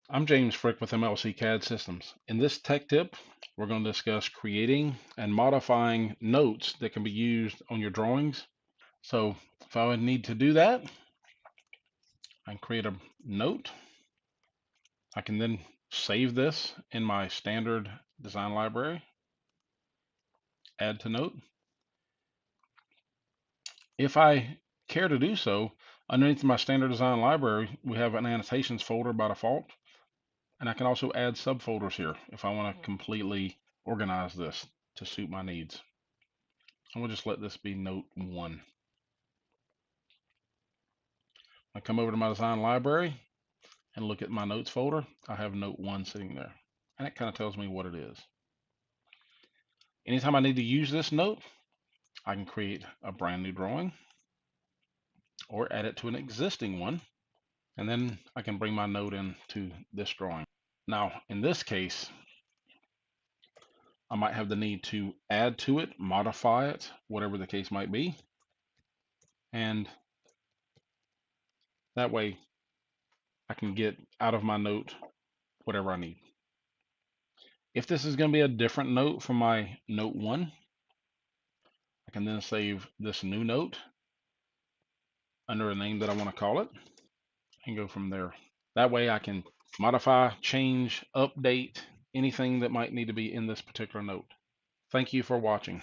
I'm James Frick with MLC CAD Systems. In this tech tip, we're going to discuss creating and modifying notes that can be used on your drawings. So if I would need to do that, I can create a note. I can then save this in my standard design library, add to note. If I care to do so, underneath my standard design library, we have an annotations folder by default. And I can also add subfolders here if I want to completely organize this to suit my needs. I'm going to just let this be note 1. I come over to my design library and look at my notes folder. I have note 1 sitting there. And it kind of tells me what it is. Anytime I need to use this note, I can create a brand new drawing or add it to an existing one. And then I can bring my note into this drawing. Now, in this case, I might have the need to add to it, modify it, whatever the case might be. And that way I can get out of my note whatever I need. If this is going to be a different note from my note 1, I can then save this new note under a name that I want to call it and go from there. That way I can modify, change, update anything that might need to be in this particular note. Thank you for watching.